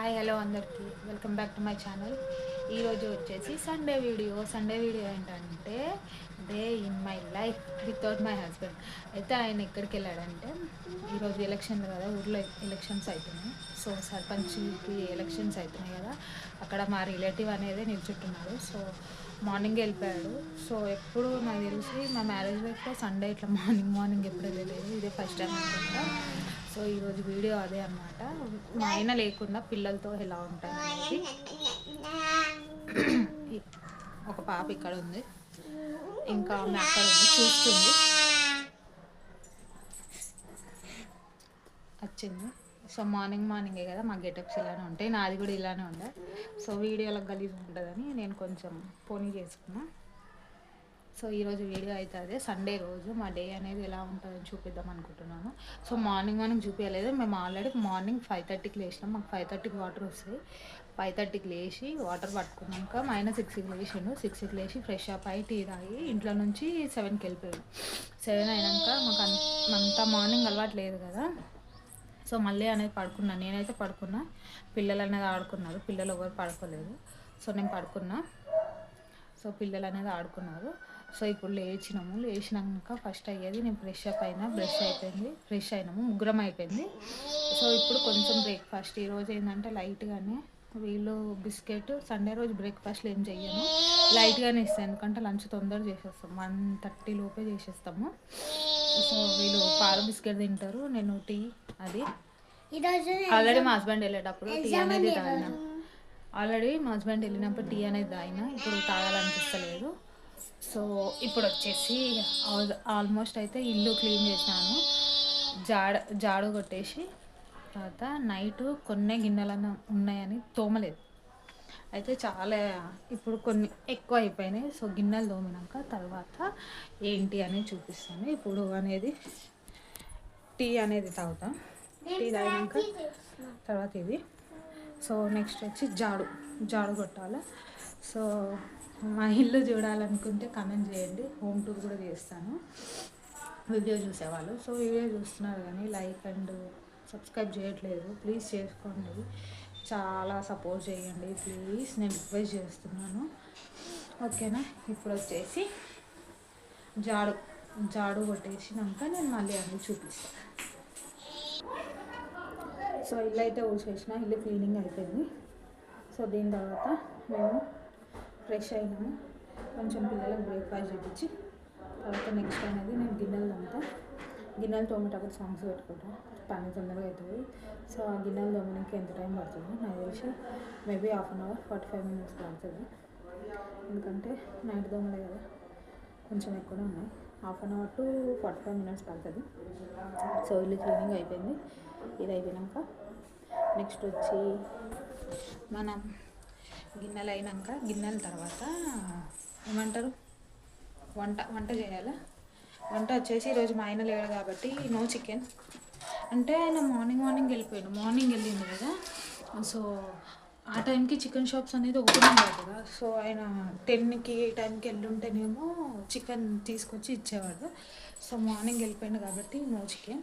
Hi hello అందరికీ welcome back to my channel. ఈరోజు వచ్చేసి సండే వీడియో ఏంటంటే day in my life without my husband. అయితే ఆయన ఎక్కడికి వెళ్ళాడంటే, ఈరోజు ఎలక్షన్లు కదా, ఊర్లో ఎలక్షన్స్ అవుతున్నాయి. సో సర్పంచ్కి ఎలక్షన్స్ అవుతున్నాయి కదా, అక్కడ మా రిలేటివ్ అనేది నిల్చుంటున్నాడు. సో మార్నింగ్ వెళ్ళిపోయాడు. సో ఎప్పుడు నాకు తెలిసి మా మ్యారేజ్ లైఫ్లో సండే ఇట్లా మార్నింగ్ ఎప్పుడు వెళ్ళలేదు, ఇదే ఫస్ట్ టైం అనుకుంటా. సో ఈరోజు వీడియో అదే అనమాట, మా ఆయన లేకుండా పిల్లలతో ఎలా ఉంటాయి అనేది. ఒక పాప ఇక్కడ ఉంది, ఇంకా ఆమె అక్కడ ఉంది చూస్తుంది, వచ్చింది. సో మార్నింగే కదా మా గెటప్స్ ఇలానే ఉంటాయి, నాది కూడా ఇలానే ఉండే. సో వీడియోలో గలీజ్ ఉంటుందని నేను కొంచెం పోనీ చేసుకున్నా. సో ఈరోజు వీడియో అయితే అదే, సండే రోజు మా డే అనేది ఎలా ఉంటుందని చూపిద్దాం అనుకుంటున్నాను. సో మార్నింగ్ చూపించలేదు, మేము ఆల్రెడీ మార్నింగ్ 5:30కి లేచినాం. మాకు 5:30కి వాటర్ వస్తాయి. 5:30కి లేచి వాటర్ పట్టుకున్నాక మా ఆయన 6కి లేచిండు. 6కి లేచి ఫ్రెష్ అప్ అయ్యి టీ తాగి ఇంట్లో నుంచి 7కి వెళ్ళిపోయాడు. 7 అయినాక మాకు అంత మార్నింగ్ అలవాటు లేదు కదా, సో మళ్ళీ అనేది పడుకున్నాను. నేనైతే పడుకున్నా, పిల్లలు అనేది ఆడుకున్నారు. పిల్లలు ఎవరు పడుకోలేదు, సో నేను పడుకున్నా. సో పిల్లలు అనేది ఆడుకున్నారు. సో ఇప్పుడు లేచినాక ఫస్ట్ అయ్యేది నేను ఫ్రెష్ అప్ అయినా, ఫ్రెష్ అయినాము, ముగ్గురం అయిపోయింది. సో ఇప్పుడు కొంచెం బ్రేక్ఫాస్ట్ ఈరోజు ఏంటంటే లైట్గానే, వీళ్ళు బిస్కెట్, సండే రోజు బ్రేక్ఫాస్ట్లు ఏం చెయ్యను, లైట్గానే ఇస్తాను. ఎందుకంటే లంచ్ తొందర చేసేస్తాం, 1:30 లోపే చేసేస్తాము. సో వీళ్ళు పాల బిస్కెట్ తింటారు, నేను టీ. అది ఆల్రెడీ మా హస్బెండ్ వెళ్ళేటప్పుడు టీ అనేది తాగిన, ఇప్పుడు తాగాలనిపిస్తలేదు. సో ఇప్పుడు వచ్చేసి ఆల్మోస్ట్ అయితే ఇల్లు క్లీన్ చేసినాను, జాడు కొట్టేసి. తర్వాత నైట్ కొన్ని గిన్నెలన్నా ఉన్నాయని తోమలేదు, అయితే చాలా ఇప్పుడు కొన్ని ఎక్కువ అయిపోయినాయి. సో గిన్నెలు తోమినాక తర్వాత ఏంటి అనేది చూపిస్తాను. ఇప్పుడు అనేది టీ అనేది తాగుతాం, టీ తాగినాక తర్వాత ఇది. సో నెక్స్ట్ వచ్చి జాడు కొట్టాలి. సో మా ఇల్లు చూడాలనుకుంటే కమెంట్ చేయండి, హోమ్ టూర్ కూడా చేస్తాను వీడియో చూసేవాళ్ళు. సో వీడియో చూస్తున్నారు కానీ లైక్ అండ్ సబ్స్క్రైబ్ చేయట్లేదు, ప్లీజ్ చేసుకోండి, చాలా సపోర్ట్ చేయండి ప్లీజ్, నేను రిక్వెస్ట్ చేస్తున్నాను, ఓకేనా. ఇప్పుడు వచ్చేసి జాడు కొట్టేసినాక నేను మళ్ళీ అన్నీ చూపిస్తాను. సో ఇల్లు అయితే ఊసేసిన, ఇల్లు క్లీనింగ్ అయిపోయింది. సో దీని తర్వాత మేము ఫ్రెష్ అయినాము, కొంచెం పిల్లలకు బ్రేక్ఫాస్ట్ చేయించి తర్వాత నెక్స్ట్ అనేది నేను గిన్నెలు తోమేటప్పుడు సాంగ్స్ పెట్టుకుంటాను, పని తొందరగా అవుతుంది. సో ఆ గిన్నెలు తోమడానికి ఎంత టైం పడుతుంది నాకు తెలిసి మేబీ 1/2 అవర్ 45 మినిట్స్ పడుతుంది. ఎందుకంటే నైట్ దోమలే కదా, కొంచెం ఎక్కువనే ఉన్నాయి, 1/2 అవర్ to 45 మినిట్స్ పడుతుంది. సో ఇల్లు క్లీనింగ్ అయిపోయింది. ఇది అయిపోయాక నెక్స్ట్ వచ్చి మనం గిన్నెల తర్వాత ఏమంటారు, వంట చేయాలి. వంట వచ్చేసి ఈరోజు మా ఆయన లేడు కాబట్టి నో చికెన్. అంటే ఆయన మార్నింగ్ వెళ్ళింది కదా, సో ఆ టైంకి చికెన్ షాప్స్ అనేది ఓపెన్ అయ్యాయి కదా. సో ఆయన 10కి టైంకి వెళ్ళుంటేనేమో చికెన్ తీసుకొచ్చి ఇచ్చేవాడు. సో మార్నింగ్ వెళ్ళిపోయింది కాబట్టి నో చికెన్.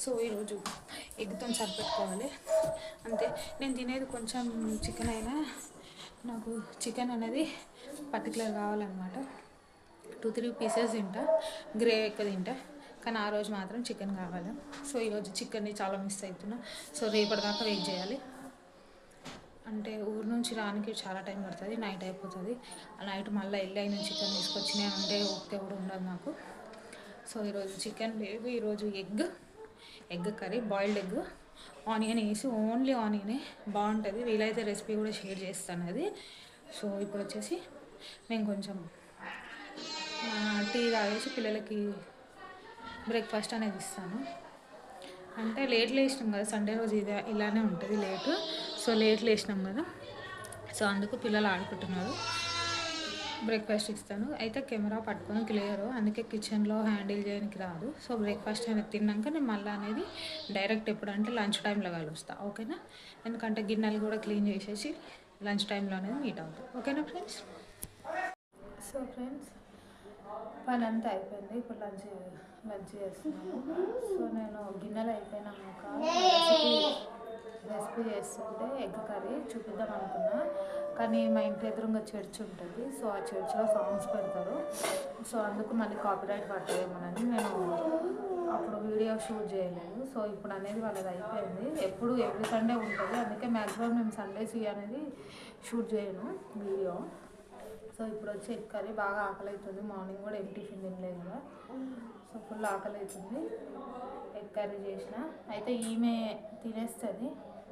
సో ఈరోజు ఎగ్తో సరిపెట్టుకోవాలి అంతే. నేను తినేది కొంచెం చికెన్ అయినా నాకు చికెన్ అనేది పర్టికులర్ కావాలన్నమాట. 2-3 పీసెస్ తింటా, గ్రేవీ ఎక్కువ తింటా, కానీ ఆ రోజు మాత్రం చికెన్ కావాలి. సో ఈరోజు చికెన్ని చాలా మిస్ అవుతున్నా. సో రేపటిదాకా వెయిట్ చేయాలి, అంటే ఊరు నుంచి రానికి చాలా టైం పడుతుంది, నైట్ అయిపోతుంది. ఆ నైట్ మళ్ళీ అయిన చికెన్ తీసుకొచ్చినా అంటే ఓకే కూడా ఉండదు నాకు. సో ఈరోజు చికెన్ లేదు, ఈరోజు egg curry, boiled egg, onion వేసి, ఓన్లీ ఆనియనే బాగుంటుంది. వీలైతే రెసిపీ కూడా షేర్ చేస్తాను అది. సో ఇప్పుడు వచ్చేసి నేను కొంచెం టీ తాగేసి పిల్లలకి బ్రేక్ఫాస్ట్ అనేది ఇస్తాను. అంటే లేట్ లేచినాం కదా, సండే రోజు ఇలానే ఉంటుంది లేటు. సో లేట్ లేచినాం కదా, సో అందుకు పిల్లలు ఆడుకుంటున్నారు, బ్రేక్ఫాస్ట్ ఇస్తాను. అయితే కెమెరా పట్టుకొని క్లియర్, అందుకే కిచెన్లో హ్యాండిల్ చేయడానికి రాదు. సో బ్రేక్ఫాస్ట్ అనేది తిన్నాక నేను మళ్ళీ అనేది డైరెక్ట్ ఎప్పుడంటే లంచ్ టైంలో కలుస్తాను, ఓకేనా. ఎందుకంటే గిన్నెలు కూడా క్లీన్ చేసేసి లంచ్ టైంలో అనేది మీట్ అవుతాం, ఓకేనా ఫ్రెండ్స్. సో ఫ్రెండ్స్ పని అంతా అయిపోయింది, ఇప్పుడు లంచ్ చేస్తున్నాను. సో నేను గిన్నెలు అయిపోయినాక రెసిపీ చేస్తుంటే ఎగ్ కర్రీ చూపిద్దాం అనుకున్నా, కానీ మా ఇంటి ఎదురుగా చర్చ్ ఉంటుంది. సో ఆ చర్చ్లో సాంగ్స్ పెడతారు. సో అందుకు మళ్ళీ కాపీరైట్ పట్టదేమోనని నేను అప్పుడు వీడియో షూట్ చేయలేదు. సో ఇప్పుడు అనేది వాళ్ళది అయిపోయింది. ఎప్పుడు ఎవ్రీ సండే ఉంటుంది, అందుకే మ్యాక్సిమం నేను సండేస్ అనేది షూట్ చేయను వీడియో. సో ఇప్పుడు వచ్చి ఎగ్ కర్రీ బాగా ఆకలి అవుతుంది. మార్నింగ్ కూడా ఏం టిఫిన్ తినలేదు కదా, సో ఫుల్ ఆకలి అవుతుంది. ఎగ్ కర్రీ చేసిన అయితే ఈమె తినేస్తుంది.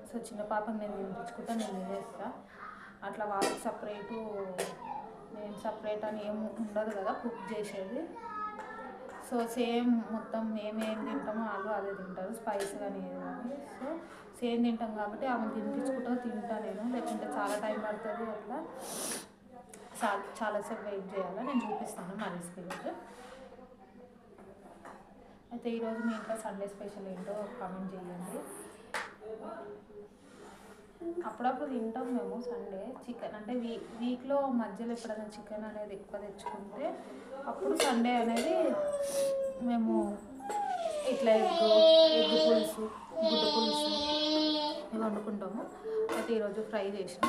సో చిన్న పాపకి నేను తినిపించుకుంటా, నేను తినేస్తా. అట్లా వాళ్ళకి సపరేటు నేను సపరేట్ అని ఏం ఉండదు కదా కుక్ చేసేది. సో సేమ్ మొత్తం మేమేం తింటామో వాళ్ళు అదే తింటారు, స్పైస్ కానీ ఏది కానీ. సో సేమ్ తింటాం కాబట్టి ఆమె తినిపించుకుంటూ తింటా నేను, లేకుంటే చాలా టైం పడుతుంది. అట్లా చాలాసేపు వెయిట్ చేయాలి. నేను చూపిస్తాను మా రెసిపీ రోజు. అయితే ఈరోజు మీ ఇంట్లో సండే స్పెషల్ ఏంటో కామెంట్ చేయండి. అప్పుడప్పుడు తింటాం మేము సండే చికెన్, అంటే వీక్లో మధ్యలో ఎప్పుడైనా చికెన్ అనేది ఎక్కువ తెచ్చుకుంటే అప్పుడు సండే అనేది మేము ఇట్లా ఎగ్ పులుసు, గుడ్డు పులుసు ఇవి వండుకుంటాము. అయితే ఈరోజు ఫ్రై చేసిన.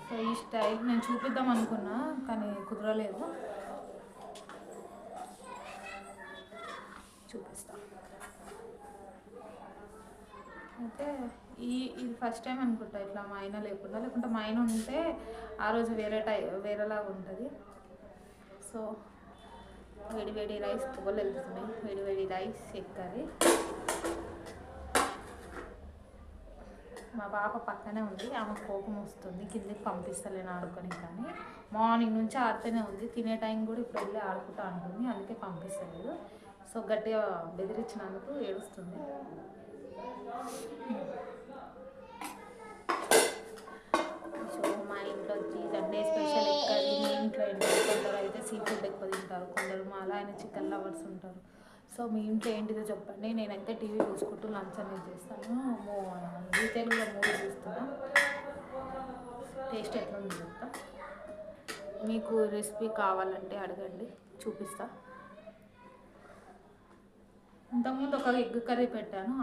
సో ఈ స్టైల్ నేను చూపిద్దాం అనుకున్నా కానీ కుదరలేదు, చూపిస్తా. అయితే ఇది ఫస్ట్ టైం అనుకుంటా ఇట్లా మా ఆయన లేకుంటే మా ఆయన ఉంటే ఆ రోజు వేరేలాగా ఉంటుంది. సో వేడి వేడి రైస్ పొగలు వెళ్తున్నాయి, వేడి వేడి రైస్ ఎగ్ కర్రీ. మా పాప పక్కనే ఉంది, ఆమె కోపం వస్తుంది, కిందకి పంపిస్తలేను ఆడుకొని. కానీ మార్నింగ్ నుంచి ఆడుతూనే ఉంది, తినే టైం కూడా ఇప్పుడు వెళ్ళి ఆడుకుంటా అంటుంది, అందుకే పంపిస్తలేదు. సో గట్టిగా బెదిరించినందుకు ఏడుస్తుంది. సో మా ఇంట్లో వచ్చి సండే స్పెషల్ ఎగ్ కర్రీ. మీ ఇంట్లో ఏంటి? కొందరు అయితే సీ ఫుడ్ ఎక్కువ తింటారు, కొందరు మా అలా ఆయన చికెన్ లవర్స్ ఉంటారు. సో మీ ఇంట్లో ఏంటిదో చెప్పండి. నేనైతే టీవీ చూసుకుంటూ లంచ్ అనేది చేస్తాను. ఈ తెలుగులో మూవీ చూస్తున్నా. టేస్ట్ ఎట్లా ఉంది చెప్తా. మీకు రెసిపీ కావాలంటే అడగండి, చూపిస్తా. ఇంతకుముందు ఒక ఎగ్ కర్రీ పెట్టాను,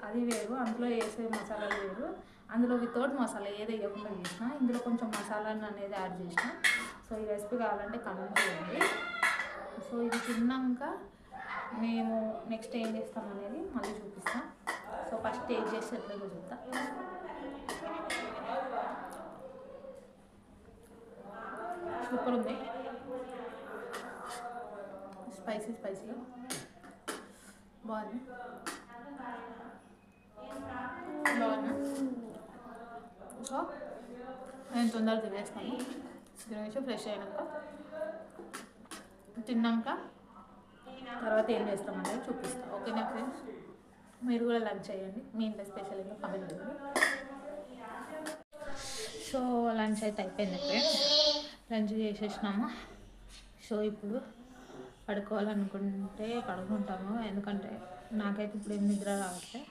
అది వేరు, అందులో వేసే మసాలాలు వేరు. అందులో వితౌట్ మసాలా ఏది వేయకుండా చేసిన, ఇందులో కొంచెం మసాలాను అనేది యాడ్ చేసిన. సో ఈ రెసిపీ కావాలంటే కమెంట్ చేయండి. సో ఇది తిన్నాక మేము నెక్స్ట్ ఏం చేస్తాం అనేది మళ్ళీ చూపిస్తాం. సో ఫస్ట్ టేస్ట్ చేసి ఎట్లా చూద్దాం. సూపర్ ఉంది, స్పైసీగా బాగుంది. సో నేను తొందరగా తినేస్తాను. తినేసి ఫ్రెష్ అయినాక తిన్నాక తర్వాత ఏం చేస్తామనేది చూపిస్తాను. ఓకేనా ఫ్రెండ్స్, మీరు కూడా లంచ్ చేయండి. మీ ఇంట్లో స్పెషల్ ఏమో కమెంట్ చేయండి. సో లంచ్ అయితే అయిపోయింది ఫ్రెండ్స్, లంచ్ చేసేసినాము. సో ఇప్పుడు పడుకోవాలనుకుంటే పడుకుంటాము, ఎందుకంటే నాకైతే ఇప్పుడు ఏం నిద్ర రావట్లేదు.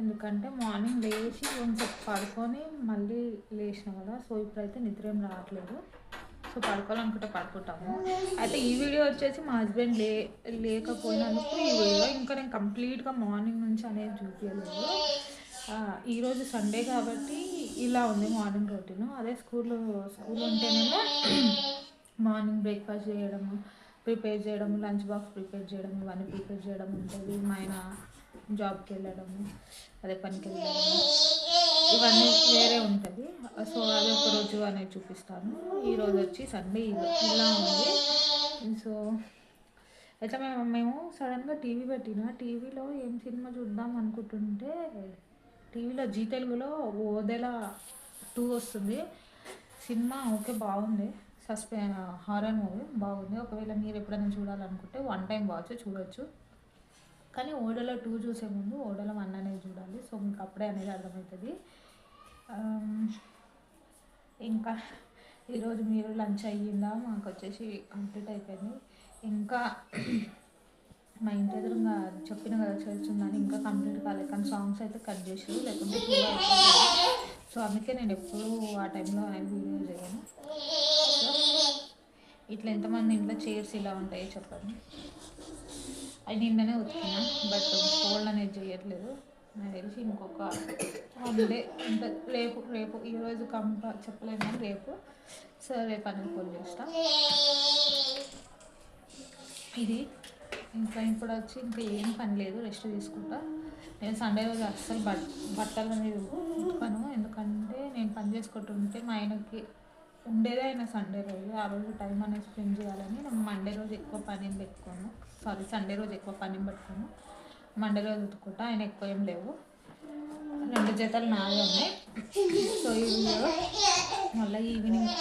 ఎందుకంటే మార్నింగ్ లేచి కొంచెం పడుకొని మళ్ళీ లేచినాం కదా, సో ఇప్పుడైతే నిద్ర ఏం రావట్లేదు. సో పడుకోవాలనుకుంటే పడుకుంటాము. అయితే ఈ వీడియో వచ్చేసి మా హస్బెండ్ లేకపోయినందుకు ఈ వీడియో, ఇంకా నేను కంప్లీట్గా మార్నింగ్ నుంచి అనేది చూపించలేదు. ఈరోజు సండే కాబట్టి ఇలా ఉంది మార్నింగ్ రొటీన్. అదే స్కూల్ ఉంటేనేమో మార్నింగ్ బ్రేక్ఫాస్ట్ చేయడము, ప్రిపేర్ చేయడం, లంచ్ బాక్స్ ప్రిపేర్ చేయడం, ఇవన్నీ ప్రిపేర్ చేయడం ఉంటుంది. మా ఆయన జాబ్కి వెళ్ళడము, అదే పనికి వెళ్ళడము, ఇవన్నీ వేరే ఉంటుంది. సో అది ఒక రోజు అనేది చూపిస్తాను. ఈరోజు వచ్చి సండే ఇలా ఉంది. సో అయితే మేము సడన్గా టీవీ పెట్టిన, టీవీలో ఏం సినిమా చూద్దాం అనుకుంటుంటే టీవీలో జీ తెలుగులో ఓదెల 2 వస్తుంది. సినిమా ఓకే బాగుంది, హారర్ మూవీ బాగుంది. ఒకవేళ మీరు ఎప్పుడైనా చూడాలనుకుంటే 1 టైం వాచ్ చూడొచ్చు. కానీ ఓడల 2 చూసే ముందు ఓడల 1 అనేది చూడాలి. సో మీకు అప్పుడే అనేది అర్థమవుతుంది. ఇంకా ఈరోజు మీరు లంచ్ అయ్యిందా? మాకు వచ్చేసి కంప్లీట్ అయిపోయింది. ఇంకా మా ఇంటి ఎదురుగా చెప్పిన కదా చర్చ్ ఉందని, ఇంకా కంప్లీట్ కాలేదు. కానీ సాంగ్స్ అయితే కట్ చేసి, లేకుంటే 2 అయిపోతుంది. సో అందుకే నేను ఎప్పుడూ ఆ టైంలో అనేది వీడియో చేయను. ఇట్లా ఎంతమంది ఇంట్లో చైర్స్ ఇలా ఉంటాయో చెప్పండి. అది నిన్ననే ఉతికినా, బట్ ఫోల్డ్ అనేది చేయట్లేదు. నాకు తెలిసి ఇంకొక 1 డే ఉంటుంది. రేపు ఈరోజు చెప్పలేను కానీ రేపు. సో రేపు అనేది ఫోన్ చేస్తా. ఇది ఇంకా ఇప్పుడు వచ్చి ఇంకా ఏం పని లేదు, రెస్ట్ తీసుకుంటా. నేను సండే రోజు అస్సలు బట్టలు అనేది ఉతుకను, ఎందుకంటే నేను పని చేసుకుంటుంటే మా ఆయనకి ఉండేదే ఆయన సండే రోజు. ఆ రోజు టైం అనేది స్పెండ్ చేయాలని నేను మండే రోజు ఎక్కువ పని పెట్టుకోను. సండే రోజు ఎక్కువ పని పెట్టుకోను. మండే రోజు ఉతుక్కుంటా. ఆయన ఎక్కువ ఏం లేవు, 2 జతలు నావే ఉన్నాయి. సో ఈ వీడియో మళ్ళీ ఈవినింగ్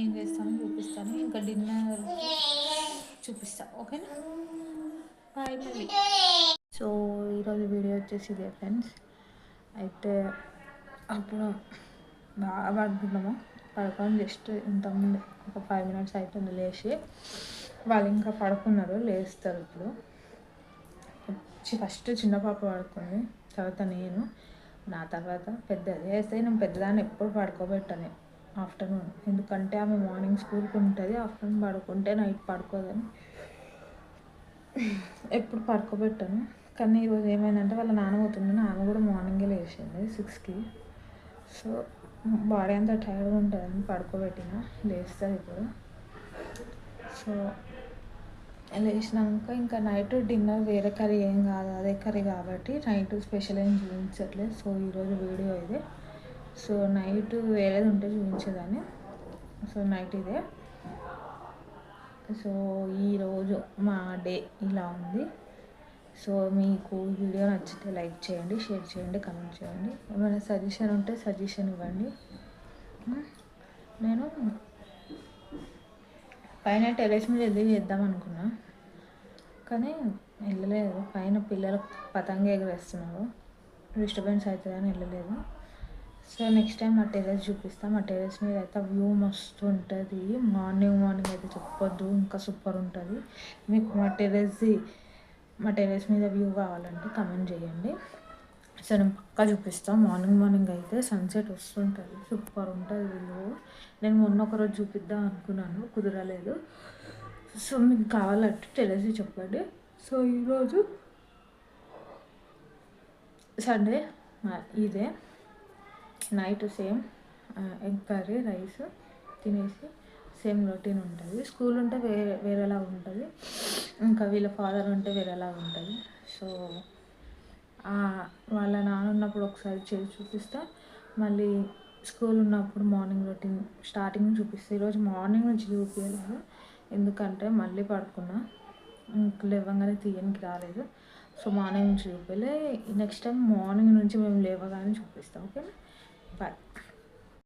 ఏం చేస్తానో చూపిస్తాను. ఇంకా డిన్నర్ చూపిస్తా, ఓకేనా? బాయ్ మళ్ళీ. సో ఈరోజు వీడియో వచ్చేసి ఇదే ఫ్రెండ్స్. అయితే అప్పుడు బాగా పడుకున్నాము. పడుకొని జస్ట్ ఇంతకుముందు ఒక 5 minutes అవుతుంది లేచి. వాళ్ళు ఇంకా పడుకున్నారు, లేస్తారు ఇప్పుడు. ఫస్ట్ చిన్న పాప పడుకుంది, తర్వాత నేను, నా తర్వాత పెద్దది. అయితే నేను పెద్దదాన్ని ఎప్పుడు పడుకోబెట్టాను ఆఫ్టర్నూన్, ఎందుకంటే ఆమె మార్నింగ్ స్కూల్కి ఉంటుంది, ఆఫ్టర్నూన్ పడుకుంటే నైట్ పడుకోదని ఎప్పుడు పడుకోబెట్టాను. కానీ ఈరోజు ఏమైందంటే వాళ్ళ నాన్న పోతుండే, ఆమె కూడా మార్నింగే లేచింది 6కి. సో బాడీ అంతా టైర్డ్గా ఉంటుందని పడుకోబెట్టిన, లేస్తుంది ఇప్పుడు. సో లేచినాక ఇంకా నైట్ డిన్నర్ వేరే కర్రీ ఏం కాదు, అదే కర్రీ కాబట్టి నైట్ స్పెషల్ ఏం చూపించట్లేదు. సో ఈరోజు వీడియో ఇదే. సో నైట్ వేరేది ఉంటే చూపించేదాన్ని. సో నైట్ ఇదే. సో ఈరోజు మా డే ఇలా ఉంది. సో మీకు వీడియో నచ్చితే లైక్ చేయండి, షేర్ చేయండి, కమెంట్ చేయండి. ఏమైనా సజెషన్ ఉంటే సజెషన్ ఇవ్వండి. నేను పైన టెర్రస్ మీద వెళ్ళి చేద్దాం అనుకున్నా, కానీ వెళ్ళలేదు. పైన పిల్లలు పతంగ ఎగరేస్తున్నారు, డిస్టర్బెన్స్ అవుతుందని వెళ్ళలేదు. సో నెక్స్ట్ టైం మా టెర్రస్ చూపిస్తాం. మా టెర్రస్ మీద అయితే వ్యూ మస్తు ఉంటుంది. మార్నింగ్ అయితే చెప్పొద్దు, ఇంకా సూపర్ ఉంటుంది. మీకు మా టెర్రస్ మీద వ్యూ కావాలంటే కమెంట్ చేయండి. సో నేను పక్కా చూపిస్తాను. మార్నింగ్ అయితే సన్సెట్ వస్తుంటుంది, సూపర్ ఉంటుంది వ్యూ. నేను మొన్న ఒకరోజు చూపిద్దాం అనుకున్నాను, కుదరలేదు. సో మీకు కావాలంటే టెర్రస్ చెప్పండి. సో ఈరోజు సండే ఇదే. Night same egg curry, rice తినేసి సేమ్ రొటీన్ ఉంటుంది. స్కూల్ ఉంటే వేరేలా ఉంటుంది, ఇంకా వీళ్ళ ఫాదర్ ఉంటే వేరేలా ఉంటుంది. సో వాళ్ళ నాన్న ఉన్నప్పుడు ఒకసారి చేసి చూపిస్తా, మళ్ళీ స్కూల్ ఉన్నప్పుడు మార్నింగ్ రొటీన్ స్టార్టింగ్ చూపిస్తా. ఈరోజు మార్నింగ్ నుంచి చూపించలేదు, ఎందుకంటే మళ్ళీ పడుకున్నా, లేవగానే తీయనికి రాలేదు. సో మార్నింగ్ నుంచి చూపించలే. నెక్స్ట్ టైం మార్నింగ్ నుంచి మేము లేవగానే చూపిస్తాం, ఓకేనా? బాయ్.